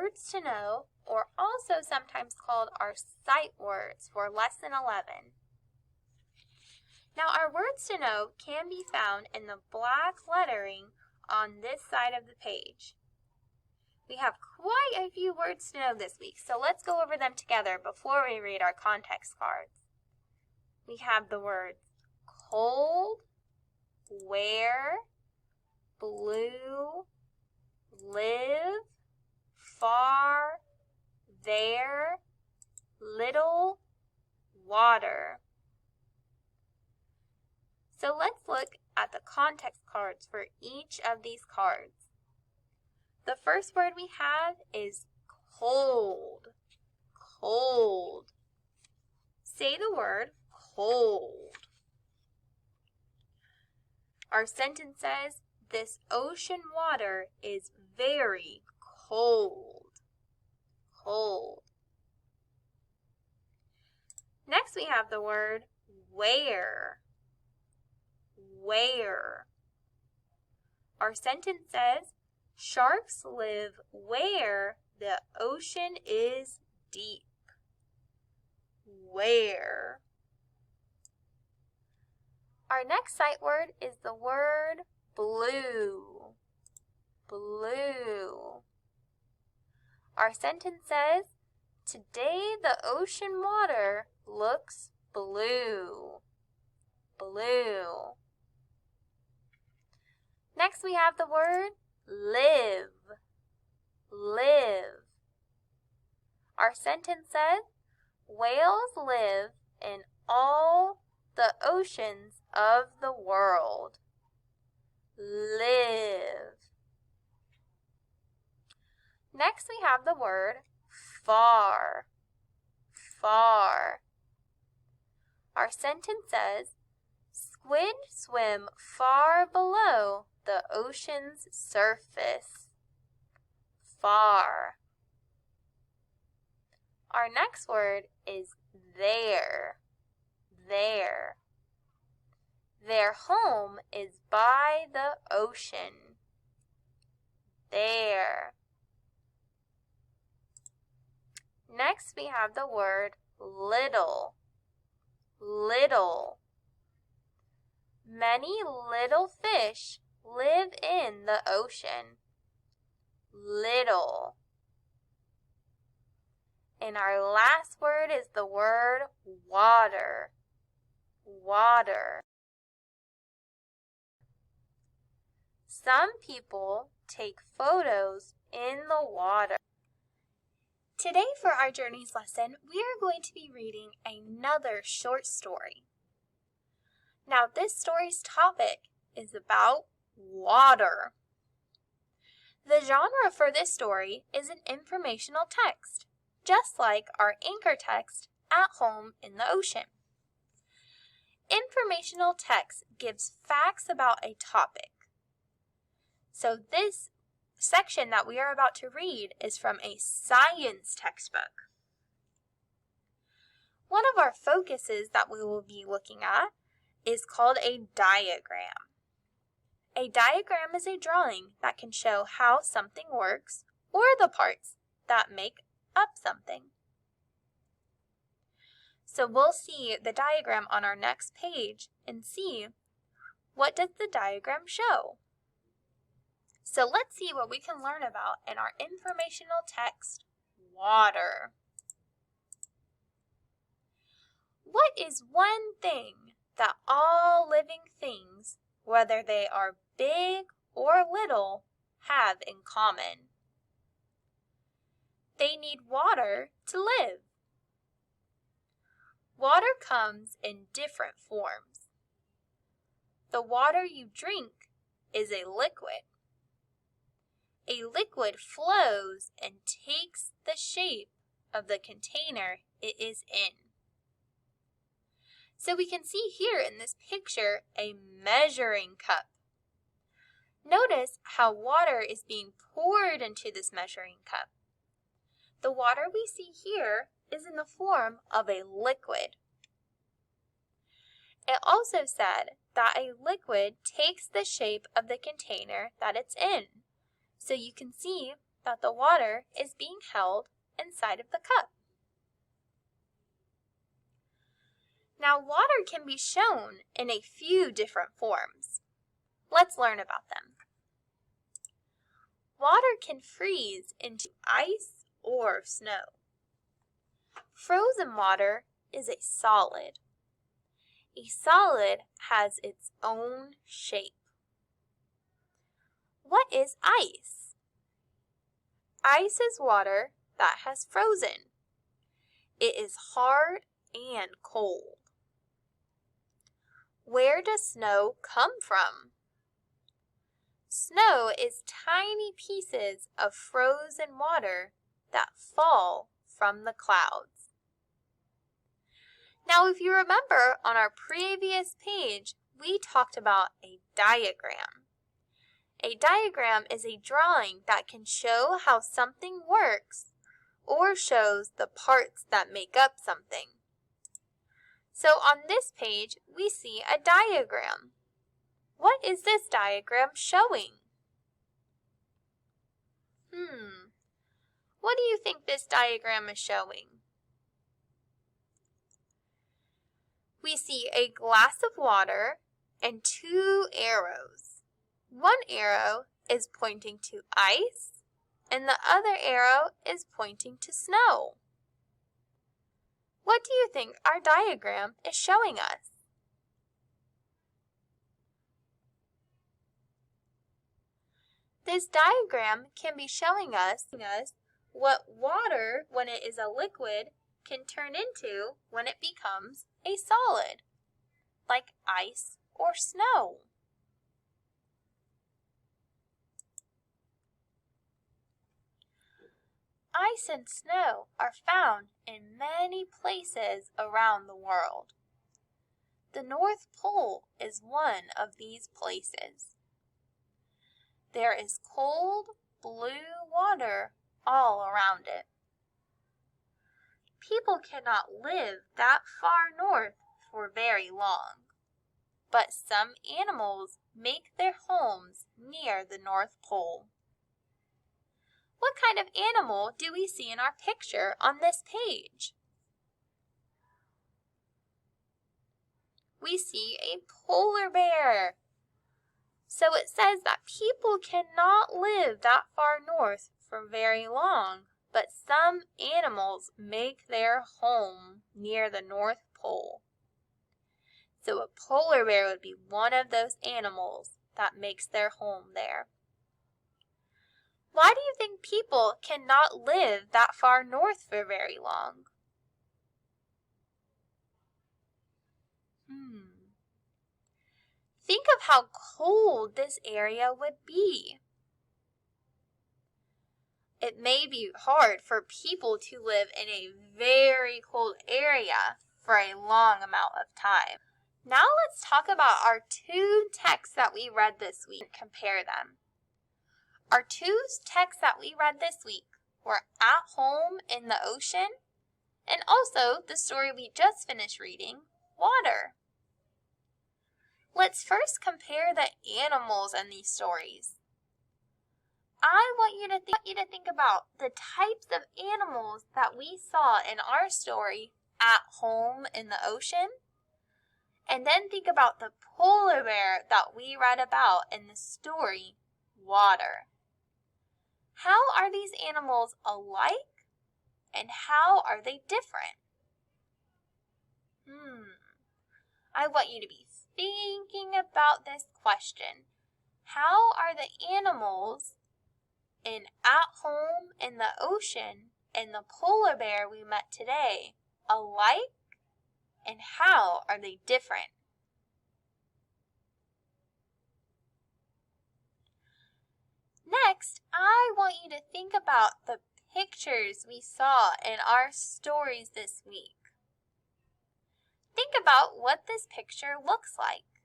words to know, or also sometimes called our sight words for Lesson 11. Now, our words to know can be found in the black lettering on this side of the page. We have quite a few words to know this week, so let's go over them together before we read our context cards. We have the words cold, where, blue, live, far, there, little, water. So let's look at the context cards for each of these cards. The first word we have is cold. Cold. Say the word cold. Our sentence says, this ocean water is very cold. Cold. Next we have the word where. Where. Our sentence says, sharks live where the ocean is deep. Where. Our next sight word is the word blue. Blue. Our sentence says, today the ocean water looks blue. Blue. Next we have the word live. Live. Our sentence says, whales live in all the oceans of the world. Live. Next we have the word far. Far. Our sentence says, squid swim far below the ocean's surface. Far. Our next word is there. There. Their home is by the ocean. There. Next we have the word little. Little. Many little fish live in the ocean. Little. And our last word is the word water. Water. Some people take photos in the water. Today for our Journeys lesson, we are going to be reading another short story. Now this story's topic is about water. The genre for this story is an informational text, just like our anchor text, At Home in the Ocean. Informational text gives facts about a topic. So this section that we are about to read is from a science textbook. One of our focuses that we will be looking at is called a diagram. A diagram is a drawing that can show how something works or the parts that make up something. So we'll see the diagram on our next page and see what does the diagram show. So let's see what we can learn about in our informational text, water. What is one thing that all living things, whether they are big or little, have in common? They need water to live. Water comes in different forms. The water you drink is a liquid. A liquid flows and takes the shape of the container it is in. So we can see here in this picture a measuring cup. Notice how water is being poured into this measuring cup. The water we see here is in the form of a liquid. It also said that a liquid takes the shape of the container that it's in. So you can see that the water is being held inside of the cup. Now, water can be shown in a few different forms. Let's learn about them. Water can freeze into ice or snow. Frozen water is a solid. A solid has its own shape. What is ice? Ice is water that has frozen. It is hard and cold. Where does snow come from? Snow is tiny pieces of frozen water that fall from the clouds. Now, if you remember on our previous page, we talked about a diagram. A diagram is a drawing that can show how something works or shows the parts that make up something. So on this page, we see a diagram. What is this diagram showing? What do you think this diagram is showing? We see a glass of water and two arrows. One arrow is pointing to ice, and the other arrow is pointing to snow. What do you think our diagram is showing us? This diagram can be showing us what water, when it is a liquid, can turn into when it becomes a solid, like ice or snow. Ice and snow are found in many places around the world. The North Pole is one of these places. There is cold, blue water all around it. People cannot live that far north for very long, but some animals make their homes near the North Pole. What kind of animal do we see in our picture on this page? We see a polar bear. So it says that people cannot live that far north for very long, but some animals make their home near the North Pole. So a polar bear would be one of those animals that makes their home there. Why do you think people cannot live that far north for very long? Think of how cold this area would be. It may be hard for people to live in a very cold area for a long amount of time. Now let's talk about our two texts that we read this week and compare them. Our two texts that we read this week were At Home in the Ocean and also the story we just finished reading, Water. Let's first compare the animals in these stories. I want you to think about the types of animals that we saw in our story, At Home in the Ocean, and then think about the polar bear that we read about in the story, Water. How are these animals alike, and how are they different? I want you to be thinking about this question. How are the animals in At Home in the Ocean and the polar bear we met today alike, and how are they different? Next, I want you to think about the pictures we saw in our stories this week. Think about what this picture looks like.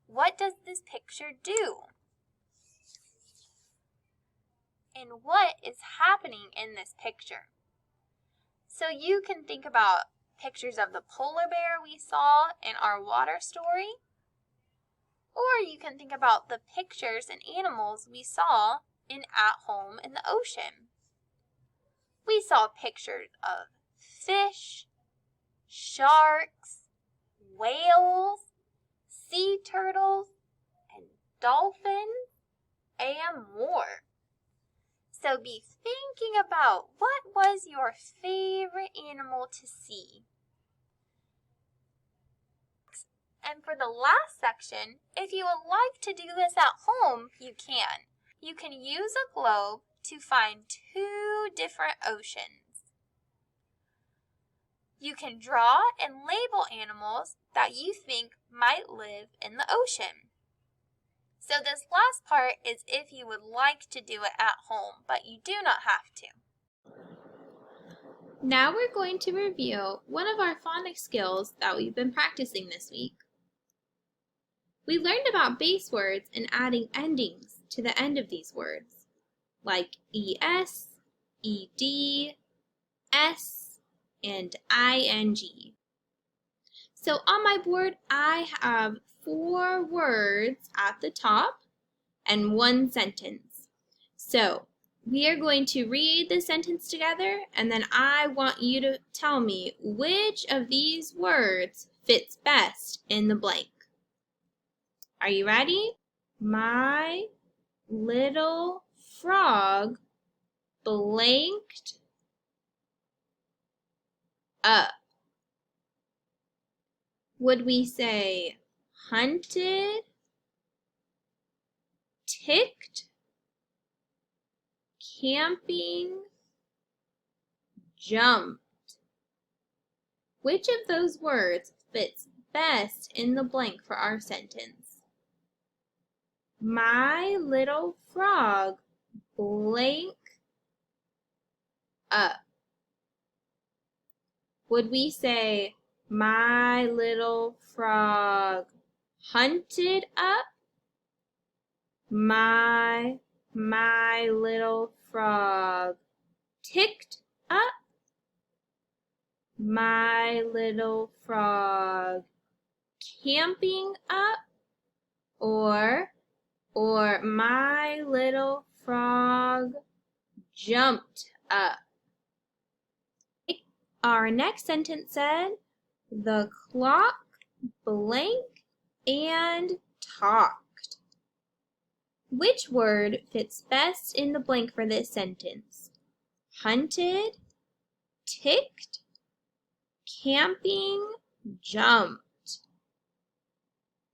What does this picture do? And what is happening in this picture? So you can think about pictures of the polar bear we saw in our water story, or you can think about the pictures and animals we saw and at home in the ocean. We saw pictures of fish, sharks, whales, sea turtles, and dolphins, and more. So be thinking about what was your favorite animal to see. And for the last section, if you would like to do this at home, you can. You can use a globe to find 2 different oceans. You can draw and label animals that you think might live in the ocean. So this last part is if you would like to do it at home, but you do not have to. Now we're going to review one of our phonics skills that we've been practicing this week. We learned about base words and adding endings to the end of these words, like es, ed, s, and ing. So on my board, I have 4 words at the top and 1 sentence. So we are going to read the sentence together, and then I want you to tell me which of these words fits best in the blank. Are you ready? My little frog blanked up. Would we say hunted, ticked, camping, jumped? Which of those words fits best in the blank for our sentence? My little frog blank up. Would we say my little frog hunted up? My little frog ticked up? My little frog camping up? Or my little frog jumped up? Our next sentence said, the clock blanked and talked. Which word fits best in the blank for this sentence? Hunted, ticked, camping, jumped.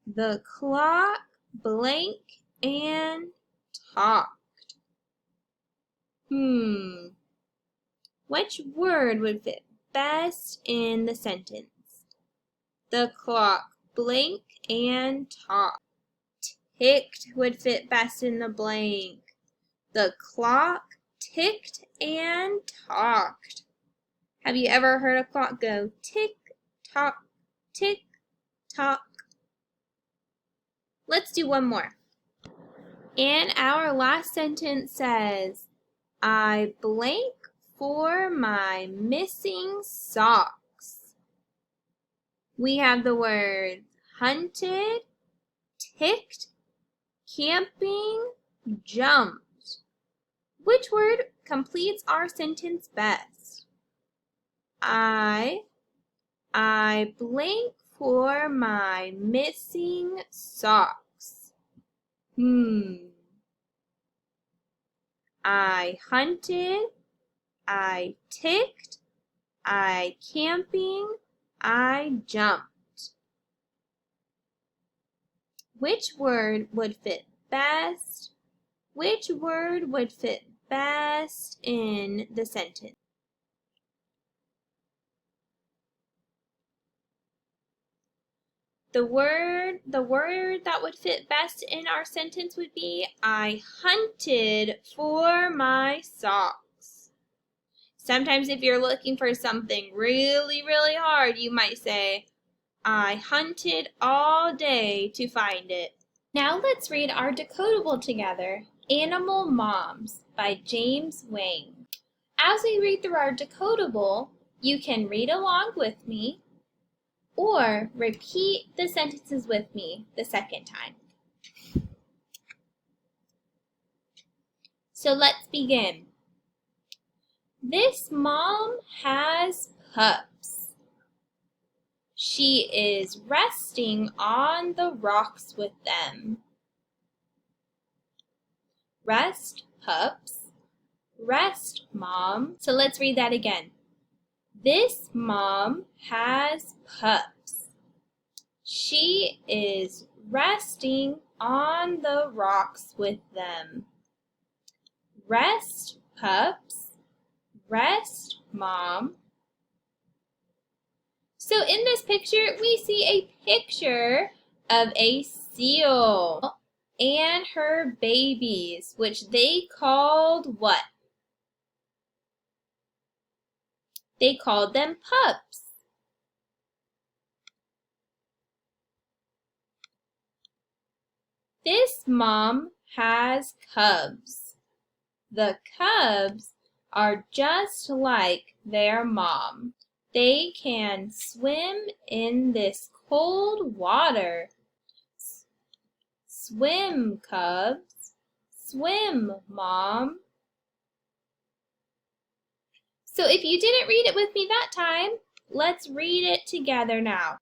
The clock blanked and talked. Which word would fit best in the sentence? The clock blinked and talked. Ticked would fit best in the blank. The clock ticked and talked. Have you ever heard a clock go tick, tock, tick, tock? Let's do one more. And our last sentence says, I blank for my missing socks. We have the words hunted, ticked, camping, jumped. Which word completes our sentence best? I blank for my missing socks. I hunted, I ticked, I camping, I jumped. Which word would fit best? Which word would fit best in the sentence? The word that would fit best in our sentence would be, I hunted for my socks. Sometimes if you're looking for something really, really hard, you might say, I hunted all day to find it. Now let's read our decodable together, Animal Moms by James Wang. As we read through our decodable, you can read along with me or repeat the sentences with me the second time. So let's begin. This mom has pups. She is resting on the rocks with them. Rest, pups. Rest, mom. So let's read that again. This mom has pups. She is resting on the rocks with them. Rest, pups. Rest, mom. So in this picture, we see a picture of a seal and her babies, which they called what? They called them pups. This mom has cubs. The cubs are just like their mom. They can swim in this cold water. Swim, cubs. Swim, mom. So if you didn't read it with me that time, let's read it together now.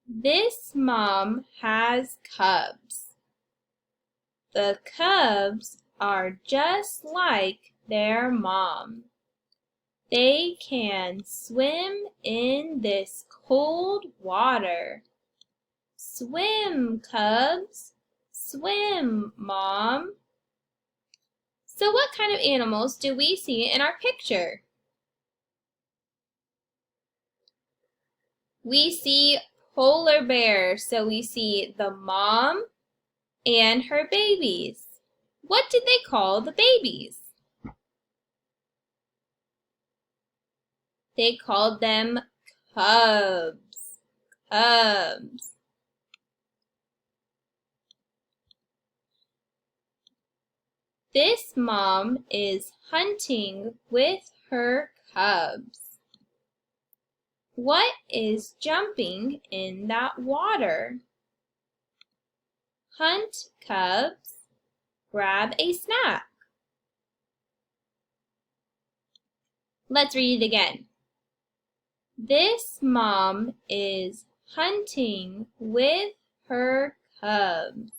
This mom has cubs. The cubs are just like their mom. They can swim in this cold water. Swim, cubs. Swim, mom. So what kind of animals do we see in our picture? We see polar bears. So we see the mom and her babies. What did they call the babies? They called them cubs. Cubs. This mom is hunting with her cubs. What is jumping in that water? Hunt, cubs. Grab a snack. Let's read it again. This mom is hunting with her cubs.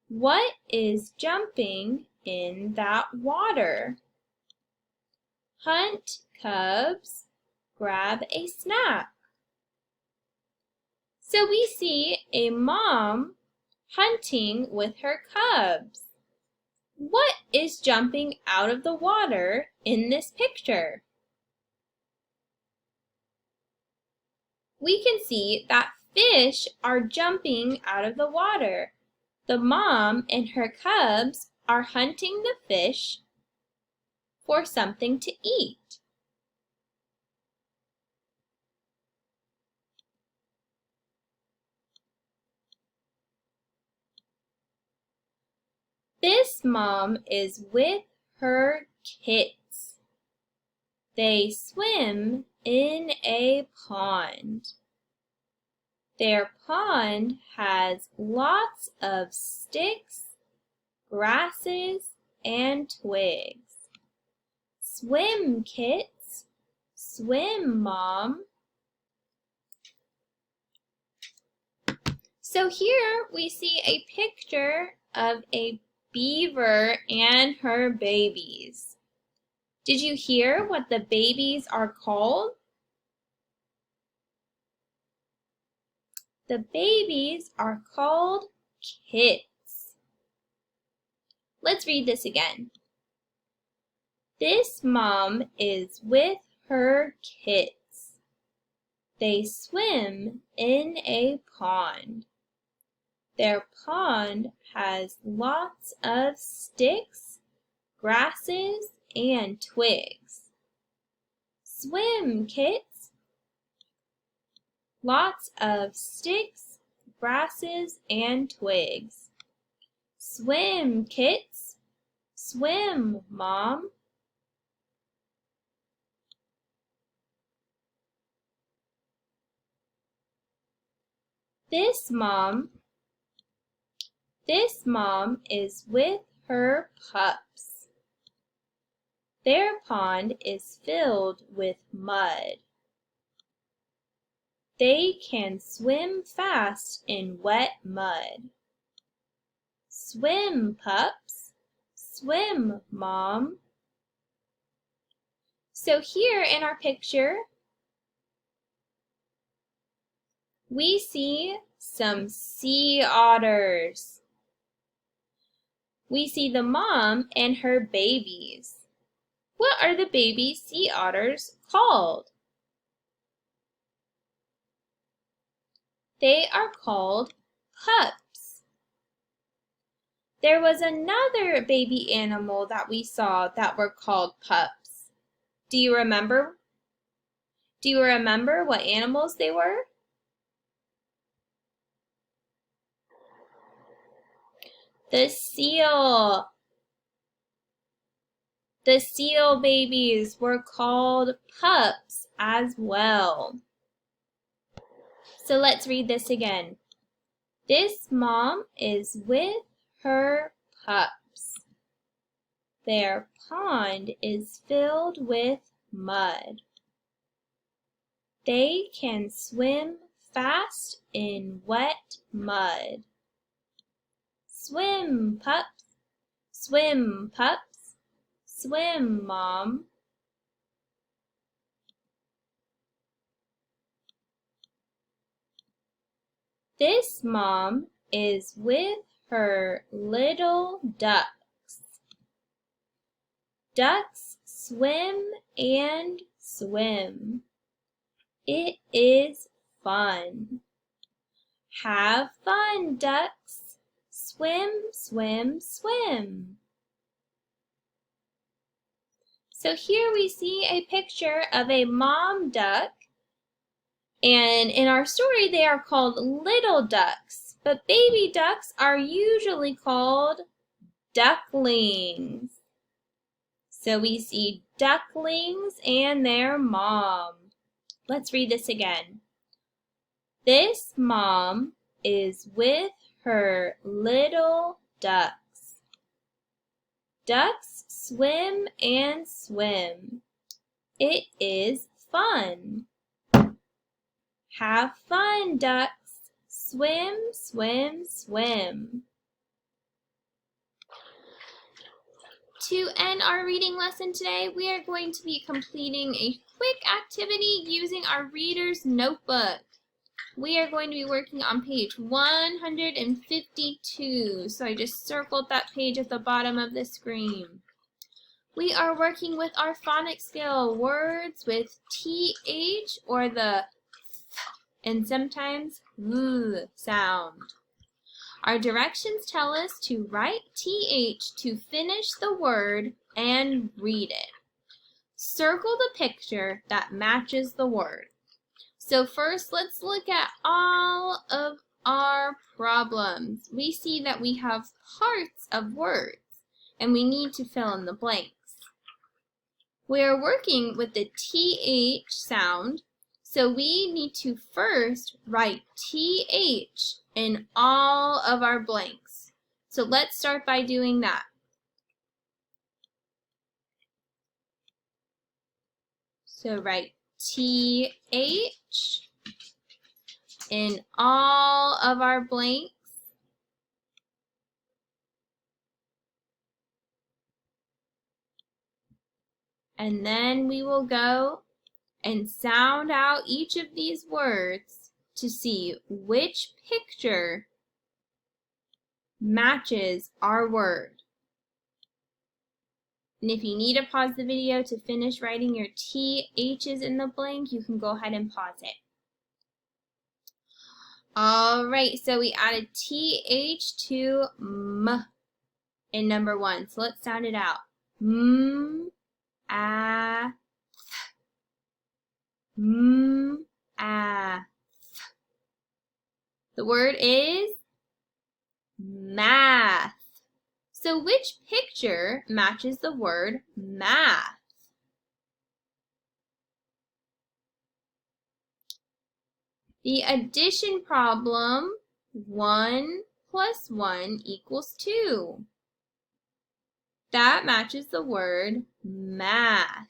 What is jumping in that water? Hunt, cubs. Grab a snack. So we see a mom hunting with her cubs. What is jumping out of the water in this picture? We can see that fish are jumping out of the water. The mom and her cubs are hunting the fish for something to eat. This mom is with her kids. They swim in a pond. Their pond has lots of sticks, grasses, and twigs. Swim, kids. Swim, mom. So here we see a picture of a beaver and her babies. Did you hear what the babies are called? The babies are called kits. Let's read this again. This mom is with her kits. They swim in a pond. Their pond has lots of sticks, grasses, and twigs. Swim, kits. Lots of sticks, grasses, and twigs. Swim, kits. Swim, mom. This mom is with her pups. Their pond is filled with mud. They can swim fast in wet mud. Swim, pups. Swim, Mom. So here in our picture, we see some sea otters. We see the mom and her babies. What are the baby sea otters called? They are called pups. There was another baby animal that we saw that were called pups. Do you remember? Do you remember what animals they were? The seal. The seal babies were called pups as well. So let's read this again. This mom is with her pups. Their pond is filled with mud. They can swim fast in wet mud. Swim, pups. Swim, pups. Swim, Mom. This mom is with her little ducks. Ducks swim and swim. It is fun. Have fun, ducks. Swim, swim, swim. So here we see a picture of a mom duck, and in our story they are called little ducks, but baby ducks are usually called ducklings. So we see ducklings and their mom. Let's read this again. This mom is with her little ducks. Ducks swim and swim. It is fun. Have fun, ducks. Swim, swim, swim. To end our reading lesson today, we are going to be completing a quick activity using our reader's notebook. We are going to be working on page 152. So I just circled that page at the bottom of the screen. We are working with our phonics skill, words with TH or the and sometimes sound. Our directions tell us to write TH to finish the word and read it. Circle the picture that matches the word. So first, let's look at all of our problems. We see that we have parts of words, and we need to fill in the blanks. We are working with the TH sound, so we need to first write TH in all of our blanks. So let's start by doing that. So write TH in all of our blanks. And then we will go and sound out each of these words to see which picture matches our word. And if you need to pause the video to finish writing your THs in the blank, you can go ahead and pause it. Alright, so we added TH to M in number 1. So let's sound it out. M, A, M, A. The word is math. So which picture matches the word math? The addition problem, 1 plus 1 equals 2. That matches the word math.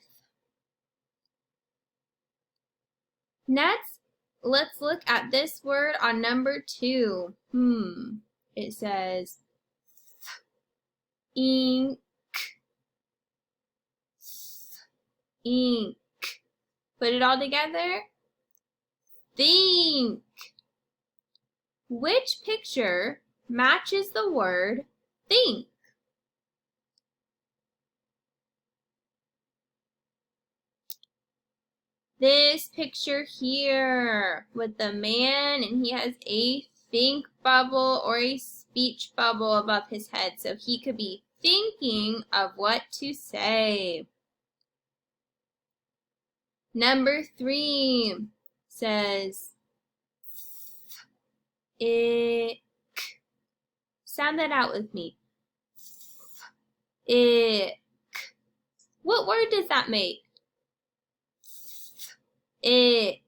Next, let's look at this word on number 2. It says ink. Ink. Put it all together. Think. Which picture matches the word think? This picture here with the man, and he has a think bubble or a speech bubble above his head, so he could be thinking of what to say. Number 3 says ick. Sound that out with me. Ick. What word does that make? Ick.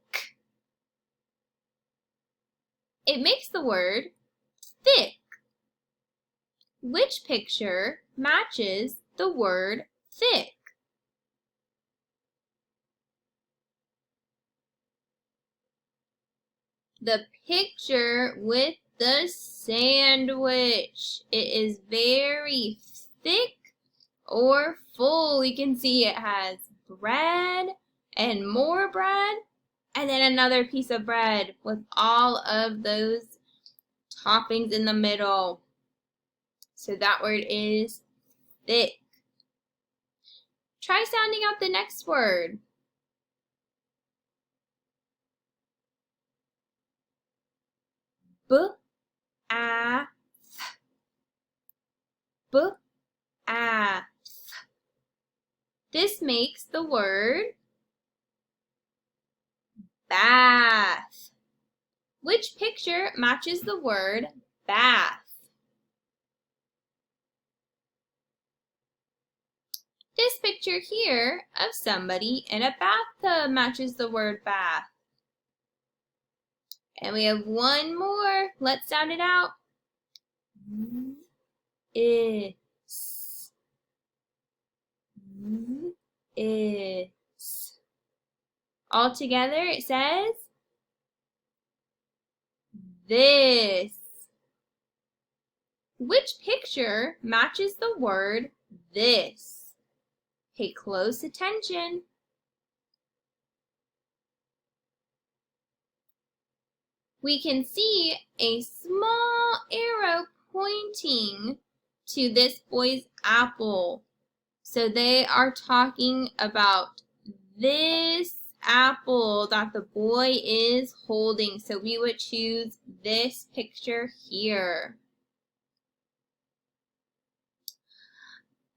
It makes the word thick. Which picture matches the word thick? The picture with the sandwich. It is very thick or full. You can see it has bread and more bread and then another piece of bread with all of those toppings in the middle. So that word is thick. Try sounding out the next word. Bath. Bath. This makes the word bath. Which picture matches the word bath? This picture here of somebody in a bathtub matches the word bath. And we have one more. Let's sound it out. Is. Is. All together it says this. Which picture matches the word this? Pay close attention. We can see a small arrow pointing to this boy's apple. So they are talking about this apple that the boy is holding. So we would choose this picture here.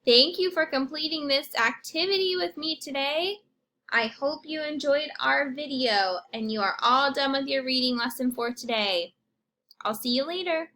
Thank you for completing this activity with me today. I hope you enjoyed our video and you are all done with your reading lesson for today. I'll see you later.